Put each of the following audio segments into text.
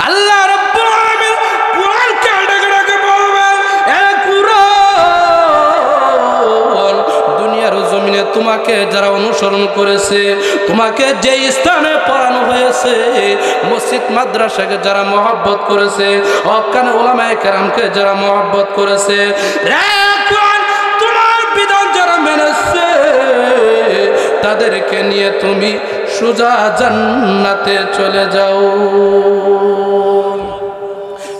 আল্লাহ রাব্বুল আলামিন কুরআনকে ডেকে ডেকে বলবেন, এ কুরআন, দুনিয়ার জমিনে তোমাকে যারা অনুসরণ করেছে, তোমাকে যে স্থানে পড়ানো হয়েছে, মসজিদ মাদ্রাসাকে যারা মহব্বত করেছে, হক্কানি উলামায়ে কেরামকে যারা মহব্বত করেছে, রে কুরআন, তোমার বিধান যারা মেনেছে, তাদেরকে নিয়ে তুমি সোজা জান্নাতে চলে যাও।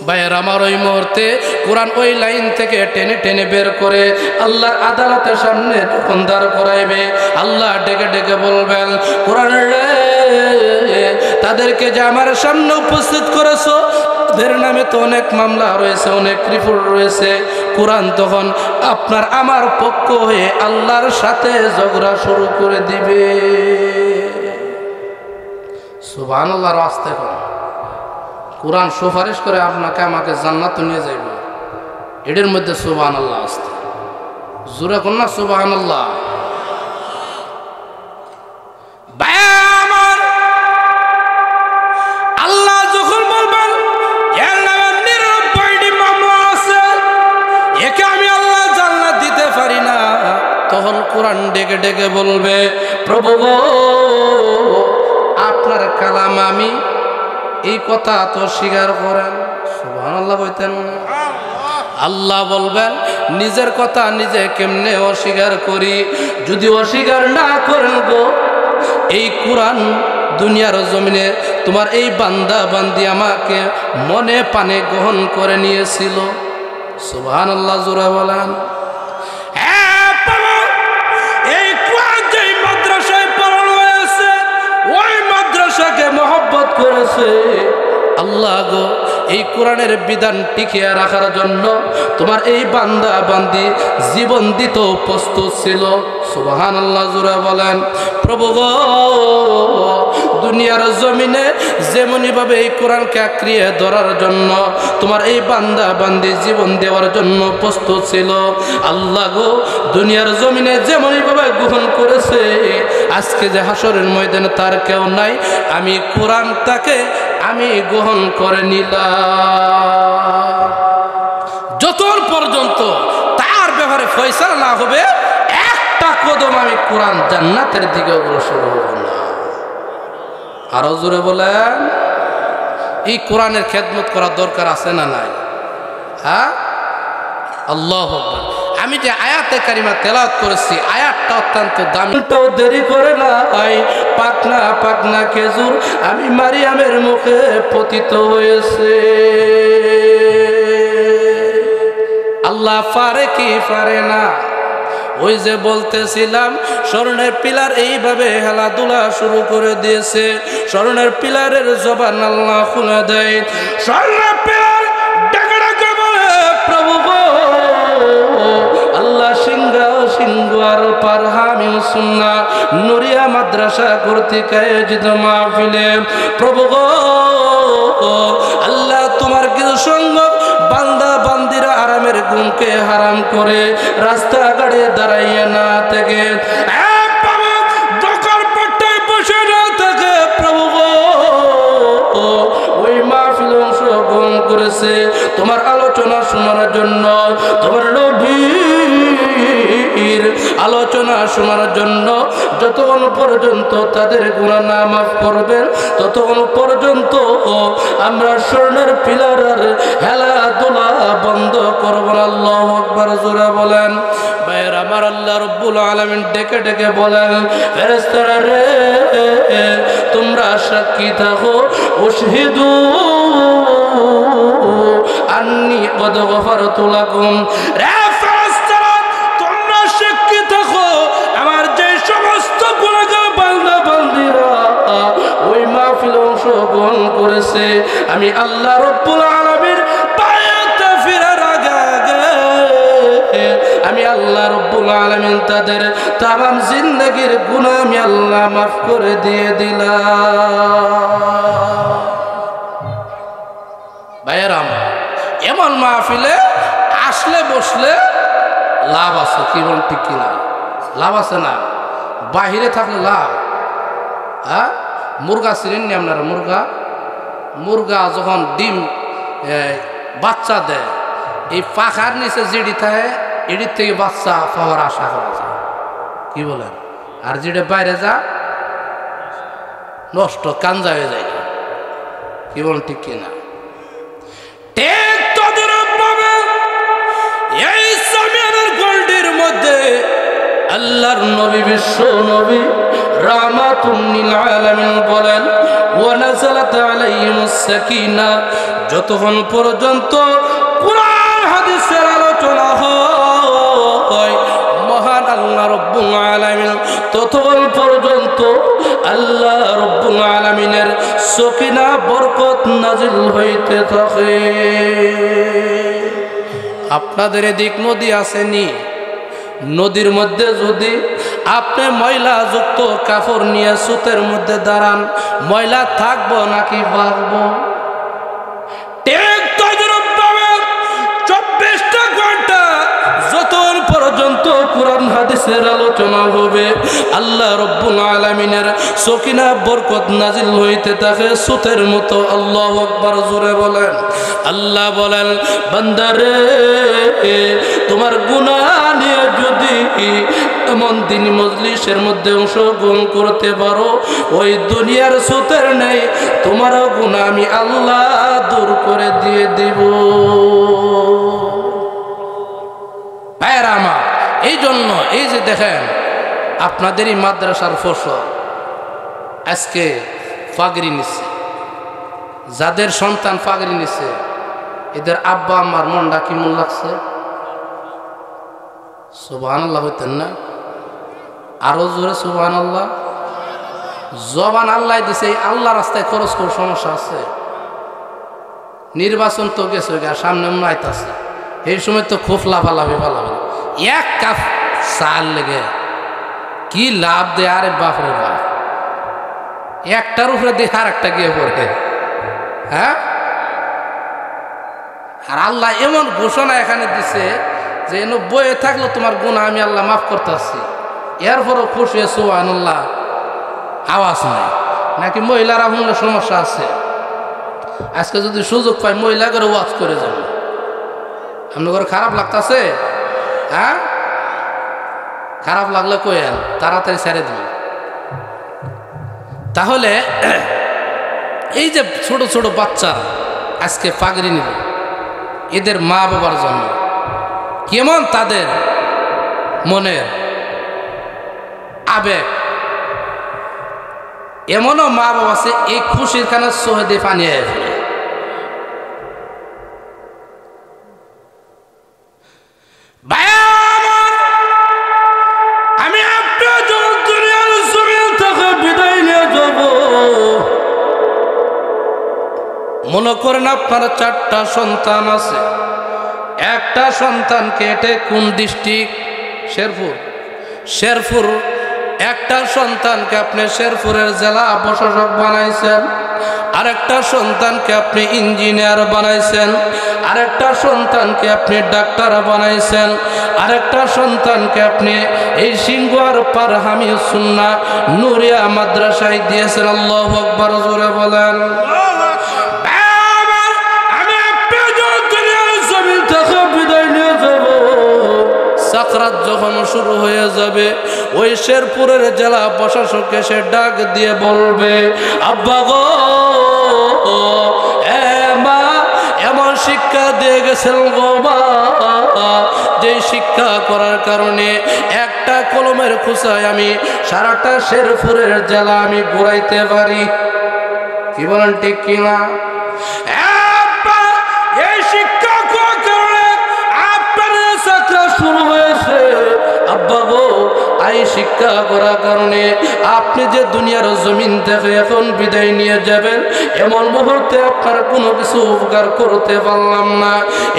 ভাইয়ের আমার, ওই মুহূর্তে কোরআন ওই লাইন থেকে টেনে টেনে বের করে আল্লাহর আদালতের সামনে যখন দাঁড় করাইবে, আল্লাহ ডেকে ডেকে বলবেন, কোরআন রে, তাদেরকে যে আমার সামনে উপস্থিত করেছো, তাদের নামে তো অনেক মামলা রয়েছে, অনেক রিপোর্ট রয়েছে। কোরআন তখন আপনার আমার পক্ষ হয়ে আল্লাহর সাথে ঝগড়া শুরু করে দিবে। সুবহানাল্লাহর ওয়াস্তে কোরআন সুপারিশ করে আপনাকে আমাকে জান্নাতে নিয়ে যাইবে, এটার মধ্যে সুবহানাল্লাহ আসতে জোরে কোন না সুবহানাল্লাহ। আল্লাহ যখন বলবেন এর নামে 99টি মামলা আছে, একে আমি আল্লাহ জান্নাত দিতে পারি না, তখন কোরআন ডেকে ডেকে বলবে, প্রভু গো, আপনার কালাম আমি এই কথা তো স্বীকার করেন। সুবহানাল্লাহ বলতেন। আল্লাহ বলবেন, নিজের কথা নিজে কেমনে অস্বীকার করি? যদি অস্বীকার না করেন গো, এই কোরআন দুনিয়ার জমিনে তোমার এই বান্দা বান্দি আমাকে মনে পানে গ্রহণ করে নিয়েছিল। সুবহানাল্লাহ জোরে বলেন। এই কোরআন যেই মাদ্রাসায় পড়ানো হয়েছে, ওই মাদ্রাসাকে মহব্বত করেছে আল্লাহ গো। এই কোরআনের বিধান টিকিয়ে রাখার জন্য তোমার এই বান্দা বান্দি জীবন দিত প্রস্তুত ছিল। সুবহানাল্লাহ জোরে বলেন। প্রভু গো, দুনিয়ার জমিনে যেমনি ভাবে এই কোরআনকে আঁকড়িয়ে ধরার জন্য তোমার এই বান্দা বান্দি জীবন দেওয়ার জন্য প্রস্তুত ছিল, আল্লাহ গো, দুনিয়ার জমিনে যেমনি ভাবে গ্রহণ করেছে, আজকে যে হাসরের ময়দানে তার কেউ নাই, আমি কোরআনটাকে আমি গ্রহণ করে নিলাম। যতক্ষণ পর্যন্ত তার ব্যাপারে ফয়সালা না হবে, একটা কদম আমি কোরআন জান্নাতের দিকে অগ্রসর হব না। আরো জোরে বলেন। এই কোরআনের খেদমত করার দরকার আছে না নাই? হ্যাঁ, আল্লাহু আকবার। আমি যে আয়াতে কারিমা তেলাওয়াত করেছি, আয়াতটা অত্যন্ত দামি। তো দেরি করে না, পাকনা পাকনা খেজুর আমি মারিয়ামের মুখে পতিত হয়েছে। আল্লাহ পারে কি পারে না? ওই যে বলতেছিলাম, স্বর্ণের পিলার এইভাবে হেলাধুলা শুরু করে দিয়েছে, স্বর্ণের পিলারের জবান আল্লাহ খুলে দেয়। স্বর্ণের পিলার ডেকে ডেকে বলে, প্রভু গো, আল্লাহ সিংহা সিংহার পারহামি সুন্না নুরিয়া মাদ্রাসা কর্তৃক আয়োজিত মাহফিলে, প্রভু গো, আল্লাহ তোমার কিছু সঙ্গ বান্দা বান্দিরা আরামের ঘুমকে হারাম করে রাস্তাঘাটে দাঁড়াইয়া না থেকে, দোকান পাট্টায় বসে না থাকে, প্রভু গো, ওই মাহফিল অংশগ্রহণ করেছে তোমার আলোচনা শোনার জন্য, তোমার নবীর আলোচনা শোনার জন্য। যতক্ষণ পর্যন্ত তাদের গুনাহ না মাফ করবেন, ততক্ষণ পর্যন্ত আমরা স্বর্ণের পিলারের হেলাধুলা বন্ধ করব না। আল্লাহু আকবার জোরে বলেন। ভাইয়ের আমার, আল্লাহ রাব্বুল আলামিন ডেকে ডেকে বলেন, ফেরেশতারা রে, তোমরা সাক্ষী থাকো, উশহিদু আন্নী কদ গফারতু লাকুম। রে ফেরেশতারা, তোমরা সাক্ষী থাকো, আমার যে সমস্ত গুনাহগার বান্দা বান্দিরা ওই মাহফিলে অংশগ্রহণ করেছে, আমি আল্লাহ রাব্বুল আলামিন পায়াতে ফিরার আগে আমি আল্লাহ রাব্বুল আলামিন তাদের তামাম জিন্দেগীর গুনাহ আমি আল্লাহ মাফ করে দিয়ে দিলাম। ভাইয়েরা, এমন মাহফিলে আসলে বসলে লাভ আছে, কি বল ঠিক কিনা? লাভ আছে না? বাহিরে থাকলে লাভ। হ্যাঁ, মুরগা চিনেন নি আপনারা? মুরগা মুরগা যখন ডিম বাচ্চা দেয়, এই পাখার নিচে যেটি থাকে এটির থেকে বাচ্চা পাওয়ার আশা করা যায়, কি বলেন? আর যেটা বাইরে যা নষ্ট কাঞ্জা হয়ে যায়, কি বলেন ঠিক কিনা? ঠিক তদ্রূপভাবে এই সামিয়ানার গোল্ডের মধ্যে আল্লাহর নবী বিশ্ব নবী রাহমাতুল লিল আলামিন বলেন, ওয়া নাযালাত আলাইহিমুস সাকিনা, যতক্ষণ পর্যন্ত কুরআন হাদিসের আলোচনা হয় মহান আল্লাহ রাব্বুল আলামিন ততক্ষণ পর্যন্ত আল্লাহ রাব্বুল আলামিনের সকিনা বরকত নাজিল হইতে থাকে। আপনাদের এদিক নদী আসেনি? নদীর মধ্যে যদি আপনি ময়লা যুক্ত কাপড় নিয়ে সুতের মধ্যে দাঁড়ান, ময়লা থাকবো নাকি বাড়বো? ঠিক তদ্রূপভাবে 24টা ঘন্টা যতক্ষণ পর্যন্ত কোরআন হাদিসের আলোচনা হবে আল্লাহ রাব্বুল আলামিনের সকিনা বরকত নাজিল হইতে থাকে সুতের মতো। আল্লাহু আকবার, জোরে বলেন। আল্লাহ বলেন, বান্দারে তোমার গুনাহ নিয়ে যদি এমন দিন মজলিসের মধ্যে অংশগ্রহণ করতে পারো, ওই দুনিয়ার সুতের নেই তোমারও গুনাহ আমি আল্লাহ দূর করে দিয়ে দেব। ভাইয়েরা আমার, এই জন্য এই যে দেখেন আপনাদেরই মাদ্রাসার ফসল আজকে পাগড়ি নিচ্ছে, যাদের সন্তান পাগড়ি নিচ্ছে এদের আব্বা আম্মার মনটা কেমন লাগছে? সুবহানাল্লাহ হইতেন না? আরো জোরে সুবহানাল্লাহ। জবান আল্লাহ দিছে, আল্লাহ রাস্তায় খরচ করে সমস্যা আছে? নির্বাচন তো গেছে, সামনে মনে আইতাছে, এই সময় তো খুব লাফালাফি ফালাফি, এক কাপ চাল লেগে কি লাভ দেয়? আরে বাপরে বাপ, একটার উপরে দিয়ে আর একটা গিয়ে পড়ে। হ্যাঁ, আর আল্লাহ এমন ঘোষণা এখানে দিছে যে বইয়ে থাকলো তোমার গুনাহ আমি আল্লাহ মাফ করতেছি, এরপরও খুশি সুবহানাল্লাহ আওয়াজ নাই। নাকি মহিলারা শুনলে সমস্যা আছে? আজকে যদি সুযোগ পাই মহিলা করে ওয়াজ করে যাবো, আপনার ঘরে খারাপ লাগতেছে? হ্যাঁ, খারাপ লাগলে কইেন, তাড়াতাড়ি ছেড়ে দিন। তাহলে এই যে ছোট ছোট বাচ্চা আজকে পাগড়ি নিল, এদের মা বাবার জন্য কেমন তাদের মনের আবেগ। এমনও মা বাবা আছে এই খুশির খানে সোহেদে পানি ফেলে। আমি আপনার দুনিয়ার জমিন থেকে বিদায় নিয়ে যাব, মনে করেন আপনার 4টা সন্তান আছে, একটা সন্তানকে এটে কোন ডিস্ট্রিক্ট? শেরপুর। একটা সন্তানকে আপনি শেরপুরের জেলা প্রশাসক বানাইছেন, আরেকটা সন্তানকে আপনি ইঞ্জিনিয়ার বানাইছেন, আরেকটা সন্তানকে আপনি ডাক্তার বানাইছেন, আরেকটা সন্তানকে আপনি এই সিংহার পার হামিদ সুন্নাহ নূরিয়া মাদ্রাসায় দিয়েছেন। আল্লাহু আকবার, জোরে বলেন। সাকরাত যখন শুরু হয়ে যাবে, ওই শেরপুরের জেলা প্রশাসককে সে ডাক দিয়ে বলবে, আব্বা গো, মা এমন শিক্ষা দিয়ে গেছেন গো মা, যে শিক্ষা করার কারণে একটা কলমের খোঁচায় আমি সারাটা শেরপুরের জেলা আমি ঘুরাইতে পারি। কি বলেন ঠিক কিনা? এই শিক্ষা করার কারণে আপনার সাকরাত শুরু হয়েছে। আব্বা গো, এই শিক্ষা করার কারণে আপনি যে দুনিয়ার জমিন থেকে এখন বিদায় নিয়ে যাবেন, এমন মুহূর্তে আপনার কোনো কিছু উপকার করতে পারলাম না।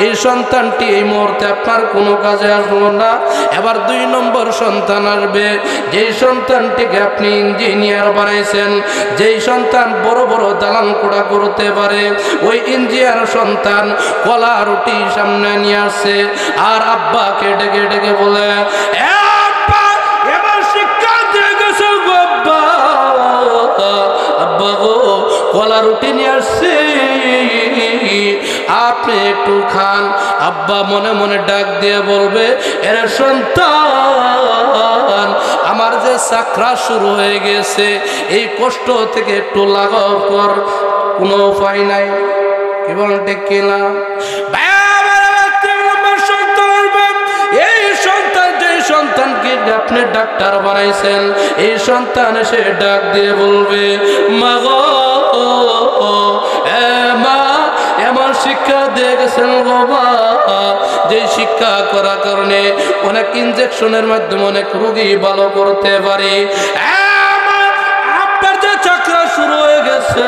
এই সন্তানটি এই মুহূর্তে আপনার কোনো কাজে আসলো না। এবার 2 নম্বর সন্তান আসবে, যেই সন্তানটিকে আপনি ইঞ্জিনিয়ার বানাইছেন, যেই সন্তান বড় বড় দালান কোড়া করতে পারে, ওই ইঞ্জিনিয়ার সন্তান কলা রুটি সামনে নিয়ে আসছে, আর আব্বাকে ডেকে ডেকে বলে, কলা আল্লাহ রুটি নিয়ে আসছি, আপনি একটু খান। আব্বা মনে মনে ডাক দিয়ে বলবে, এর সন্তান, আমার যে চাকরা শুরু হয়ে গেছে, এই কষ্ট থেকে একটু লাঘব কর, কোনো উপায় নাই। কি বলেন ঠিক কিনা? এই সন্তান, যে সন্তানকে আপনি ডাক্তার বানাইছেন, এই সন্তান এসে ডাক দিয়ে বলবে, মা গো, মা এমন শিক্ষা দিয়ে গেছেন বাবা, যে শিক্ষা করার কারণে অনেক ইনজেকশনের মাধ্যমে অনেক রোগী ভালো করতে পারি। আপনার যে চাকরা শুরু হয়ে গেছে,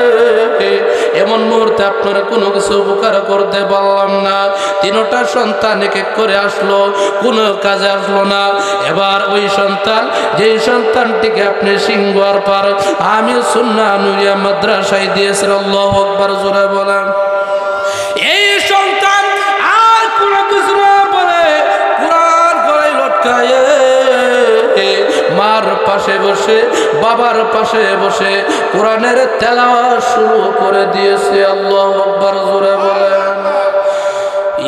এমন মুহূর্তে আপনারা কোনো কিছু উপকার করতে পারলাম না। তিনটা সন্তান এক এক করে আসলো, কোনো কাজে আসলো না। এবার ওই সন্তান, যেই সন্তানটিকে আপনি সিংহার পার আমি সুন্নাহ নুরিয়া মাদ্রাসায় দিয়েছেন, আল্লাহু আকবার জোরে বলেন, এই সন্তান আর কোনো কিছু না বলে কোরআন গলায় লটকায় মার পাশে বসে, বাবার পাশে বসে কোরআনের তেলাওয়াত শুরু করে দিয়েছে। আল্লাহু আকবার জোরে বলেন,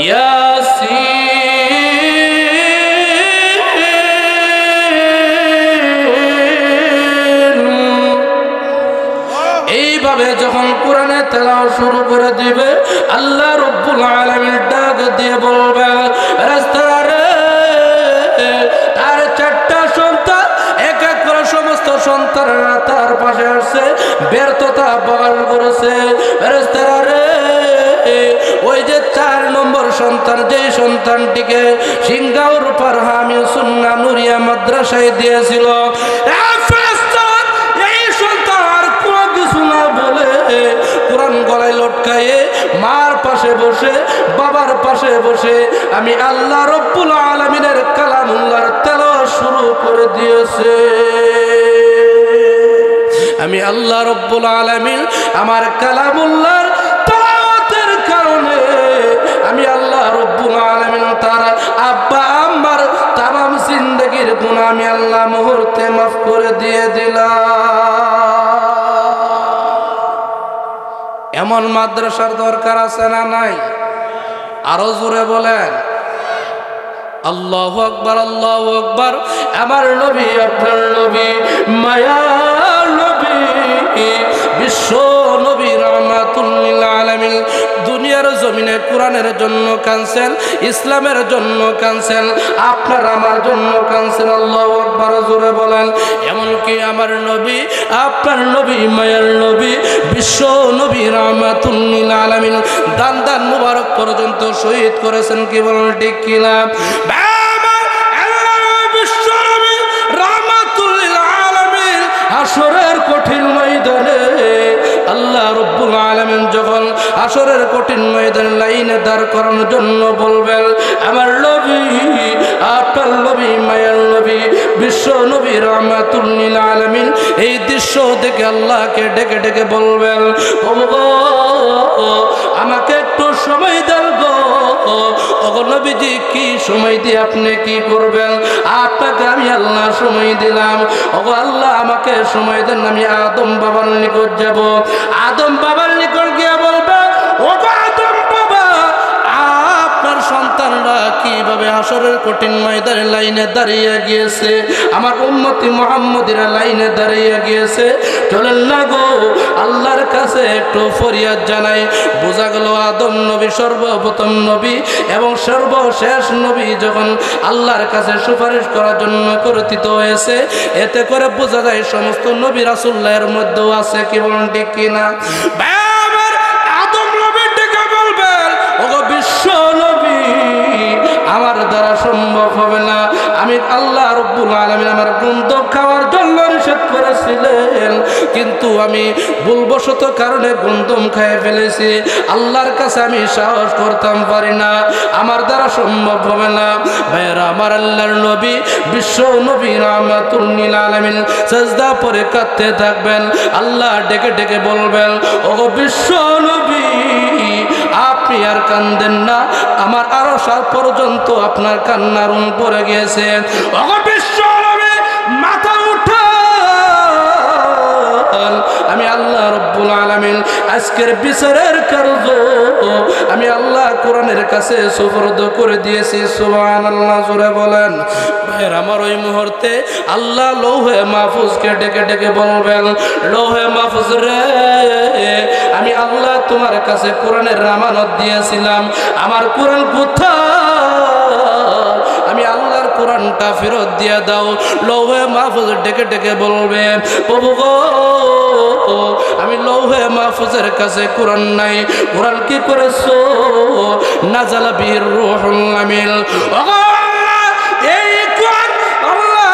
ইয়াসিন। এইভাবে যখন কোরআনে তেলাওয়াত শুরু করে দিবে, আল্লাহ রাব্বুল আলামিন ডাক দিয়ে বলবে, রাস্তারে তার চারটা সন্তান, এক এক করে সমস্ত সন্তানরা তার পাশে আসছে, ব্যর্থতা বহন করেছে। রাস্তারে ওই যে 4 নম্বর সন্তান, যেই সন্তানটিকে সিংহার উপর আমি সুন্নাহ নুরিয়া মাদ্রাসায় দিয়েছিল, এই সন্তান আর কোনো কিছু না বলে কোরআন গলায় লটকায়ে মার পাশে বসে, বাবার পাশে বসে আমি আল্লাহ রাব্বুল আলামিনের কালামুল্লাহর তেলাওয়াত শুরু করে দিয়েছে। আমি আল্লাহ রাব্বুল আলামিন আমার কালামুল্লাহর তেলাওয়াতের কারণে আমি আল্লাহ রাব্বুল আলামিন তার আব্বা আম্মার তামাম জিন্দেগীর গুনাহ আমি আল্লাহ মুহূর্তে মাফ করে দিয়ে দিলাম। এমন মাদ্রাসার দরকার আছে না নাই? আরো জোরে বলেন, আল্লাহু আকবার, আল্লাহু আকবার। আমার নবী, আপনার নবী, মায়ার নবী, বিশ্ব নবী, রাহমাতুল লিল আলামিন, দুনিয়ার জমিনে কোরআনের জন্য কাঁদছেন, ইসলামের জন্য কাঁদছেন, আপনার আমার জন্য কাঁদছেন। আল্লাহু আকবার জোরে বলেন। এমনকি আমার নবী, আপনার নবী, মায়ার নবী, বিশ্ব নবী, রাহমাতুল লিল আলামিন, দান মুবারক পর্যন্ত শহীদ করেছেন। কি বলেন ঠিক কিনা? হাশরের কঠিন ময়দানে আল্লাহ রাব্বুল আলামিন যখন হাশরের কঠিন ময়দানে লাইনে দাঁড় করানোর জন্য বলবেন, আমার নবী, আপনার নবী, মায়ার নবী, বিশ্ব নবী, রাহমাতুল লিল আলামিন, এই দৃশ্য দেখে আল্লাহকে ডেকে ডেকে বলবেন, আমাকে একটু সময় দেন গো। ওগো নবীজি, কি সময় দিয়ে আপনি কি করবেন? আপনাকে আমি আল্লাহ সময় দিলাম। ওগো আল্লাহ, আমাকে সময় দেন, আমি আদম বাবার নিকট যাব। আদম বাবার নিকট গিয়ে বলবে, ওগো আদম বাবা, আপনার সন্তানরা কিভাবে হাশরের কঠিন ময়দানে লাইনে দাঁড়িয়ে গিয়েছে, আমার উম্মতি মুহাম্মদীরা লাইনে দাঁড়িয়ে গিয়েছে, চলেন না গো আল্লাহর কাছে একটু ফরিয়াদ জানাই। বোঝা গেল আদম নবী সর্বপ্রথম নবী এবং সর্বশেষ নবী যখন আল্লাহর কাছে সুপারিশ করার জন্য কর্তৃত হয়েছে, এতে করে বোঝা যায় সমস্ত নবী রাসূলুল্লাহর মধ্যেও আছে। কি বলেন ঠিক কিনা? আদম নবী ডেকে বলবেন, ওগো বিশ্ব নবী, আমার দ্বারা সম্ভব হবে না। আমি আল্লাহ রাব্বুল আলামিন আমার গন্ধ খাওয়ার জন্য নিষেধ করেছিলেন, কিন্তু আমি ভুলবশত কারণে গন্ধম খেয়ে ফেলেছি। আল্লাহর কাছে আমি সাহস করতাম পারি না, আমার দ্বারা সম্ভব হবে না। ভাইরা আমার, আল্লাহর নবী, বিশ্ব নবী, রাহমাতুল লিল আলামিন সিজদা পড়ে কাঁদতে থাকবেন। আল্লাহ ডেকে ডেকে বলবেন, ওগো বিশ্ব নবী, আপনি আর কান্দেন না, আমার আরো সাল পর্যন্ত আপনার কান্নার পড়ে গিয়েছে। ওগো বিশ্ব নবী, মাথা উঠান, আমি আল্লাহ রাব্বুল রব্বুল আলামিন আজকের বিচারের কার্য আমি আল্লাহ কোরআনের কাছে সুপর্দ করে দিয়েছি। সুবহানাল্লাহ, জোরে বলেন। ভাইয়ের আমার ওই মুহূর্তে আল্লাহ লৌহে মাহফুজকে ডেকে ডেকে বলবেন, লৌহে মাহফুজ রে, আমি আল্লাহ তোমার কাছে কোরআনের আমানত দিয়েছিলাম, আমার কোরআন কোথায়? আমি আল্লাহর কোরআনটা ফেরত দিয়ে দাও। লৌহে মাহফুজ ডেকে ডেকে বলবে, প্রভু গো, আমি লৌহে মাহফুজের কাছে কোরআন নাই, কোরআন কি করেছো? নাজালা বিহির রূহুল আমিন। এই কোরআন আল্লাহ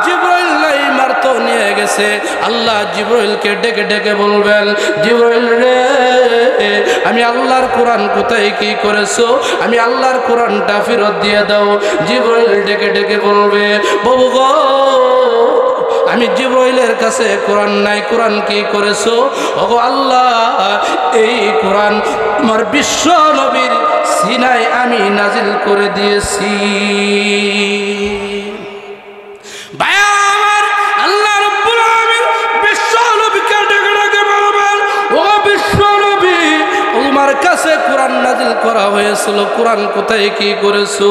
জিবরাইল মারতো নিয়ে গেছে। আল্লাহ জিবরাইলকে ডেকে ডেকে বলবেন, জিবরাইল রে, আমি আল্লাহর কোরআন কোথায় কি করেছো? আমি আল্লাহর কোরআনটা ফেরত দিয়ে দাও। জিবরাইল ডেকে ডেকে বলবে, বাবু গো, আমি জিবরাইলের কাছে কোরআন নাই, কোরআন কি করেছো? ওগো আল্লাহ, এই কোরআন আমার বিশ্ব নবীর সিনায় আমি নাজিল করে দিয়েছি। আল্লাহ রাব্বুল আলামিন বিশ্ব নবীকে ডেকে ডেকে বলবেন, ও বিশ্ব নবী, তোমার কাছে কোরআন নাজিল করা হয়েছিল, কোরআন কোথায় কি করেছো?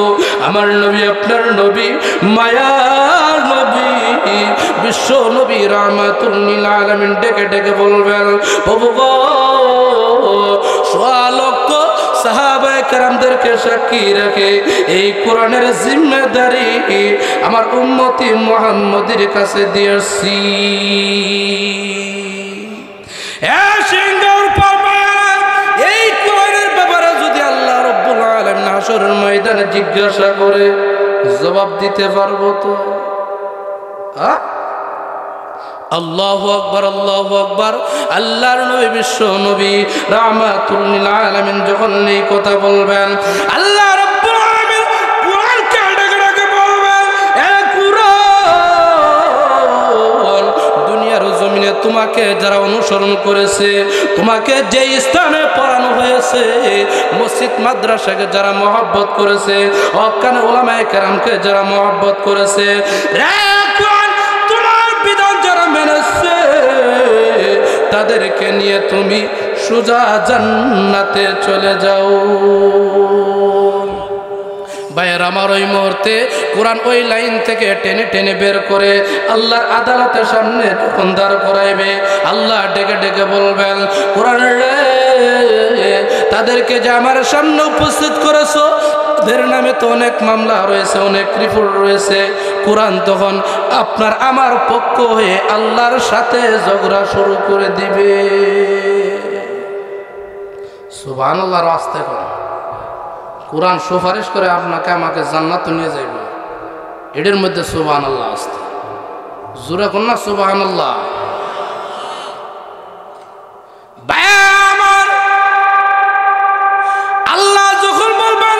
আমার নবী, আপনার নবী, মায়ার নবী, বিশ্ব নবী রাহমাতুল লিল আলামিন ডেকে ডেকে বলবেন, প্রভু গো, সোয়া লক্ষ সাহাবায়ে কেরামদেরকে সাক্ষী রেখে এই কোরআনের জিম্মেদারি আমার উম্মতি মুহাম্মদের কাছে দিয়েছি। এই কোরআনের ব্যাপারে যদি আল্লাহ রাব্বুল আলামিন হাশরের ময়দানে জিজ্ঞাসা করে, জবাব দিতে পারবো তো? আল্লাহু আকবার, আল্লাহু আকবার। আল্লাহর নবী বিশ্ব নবী রাহমাতুল লিল আলামিন যখন এই কথা বলবেন, আল্লাহ রাব্বুল আলামিন কোরআনকে ডেকে ডেকে বলবেন, এ কোরআন, দুনিয়ার জমিনে তোমাকে যারা অনুসরণ করেছে, তোমাকে যে স্থানে পড়ানো হয়েছে, মসজিদ মাদ্রাসাকে যারা মহব্বত করেছে, হক্কানি উলামায়ে কেরামকে যারা মহব্বত করেছে, মেনেছে, তাদেরকে নিয়ে তুমি সোজা জান্নাতে চলে যাও। ভাইয়ের আমার ওই মুহূর্তে কোরআন ওই লাইন থেকে টেনে টেনে বের করে আল্লাহর আদালতের সামনে যখন দাঁড় করাইবে, আল্লাহ ডেকে ডেকে বলবেন, কোরআন রে, তাদেরকে যে আমার সামনে উপস্থিত করেছো, ওদের নামে তো অনেক মামলা রয়েছে, অনেক রিপোর্ট রয়েছে। কোরআন তখন আপনার আমার পক্ষ হয়ে আল্লাহর সাথে ঝগড়া শুরু করে দিবে। সুবহানাল্লাহ, রাস্তায় কোরআন সুপারিশ করে আপনাকে আমাকে জান্নাতে নিয়ে যাইব, এদের মধ্যে সুবহানাল্লাহ আসতে জোরে কোন না সুবহানাল্লাহ। আল্লাহ যখন বলবেন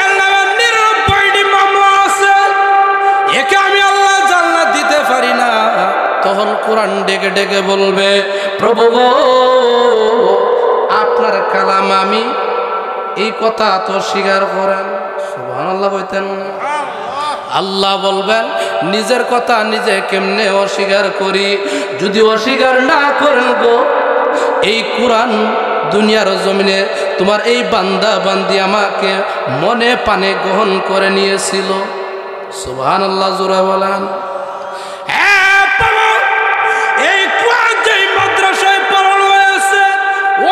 এর নামে 99টি মামলা আছে, একে আমি আল্লাহ জান্নাত দিতে পারি না, তখন কোরআন ডেকে ডেকে বলবে, প্রভু গো, আপনার কালাম আমি এই কথা তো স্বীকার করেন। সুবহানাল্লাহ বলতেন। আল্লাহ বলবেন, নিজের কথা নিজে কেমনে অস্বীকার করি? যদি অস্বীকার না করেন গো, এই কোরআন দুনিয়ার জমিনে তোমার এই বান্দা বান্দি আমাকে মনে পানে গ্রহণ করে নিয়েছিল। সুবহানাল্লাহ, জোরে বলেন। এই কোরআন যে মাদ্রাসায় পড়ানো হয়েছে,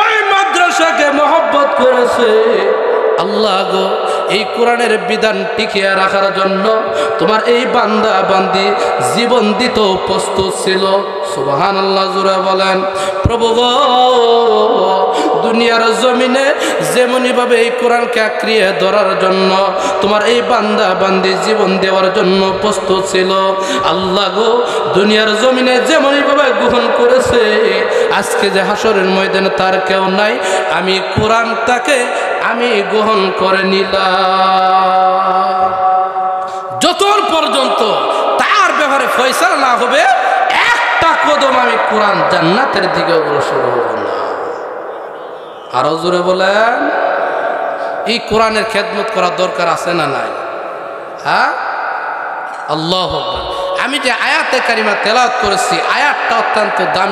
ওই মাদ্রাসাকে মহব্বত করেছে আল্লাহ গো। এই কোরআনের বিধান টিকিয়ে রাখার জন্য তোমার এই বান্দা বান্দি জীবন দিতেও প্রস্তুত ছিল। সুবহানাল্লাহ, জোরে বলেন। প্রভু গো, দুনিয়ার জমিনে যেমনই ভাবে এই কোরআনকে আঁকড়িয়ে ধরার জন্য তোমার এই বান্দা বান্দি জীবন দেওয়ার জন্য প্রস্তুত ছিল, আল্লাহ গো, দুনিয়ার জমিনে যেমনই ভাবে গ্রহণ করেছে, আজকে যে হাসরের ময়দানে তার কেউ নাই, আমি কোরআন তাকে আমি গ্রহণ করে নিলাম। যতক্ষণ পর্যন্ত তার ব্যাপারে ফয়সালা না হবে, একটা কদম আমি কোরআন জান্নাতের দিকে অগ্রসর হব না। আরো জোরে বলেন। এই কোরআনের খেদমত করার দরকার আছে না নাই? হ্যাঁ, আল্লাহু আকবার। আমি যে আয়াতে কারিমা তেলাওয়াত করেছি, আয়াতটা অত্যন্ত দামি।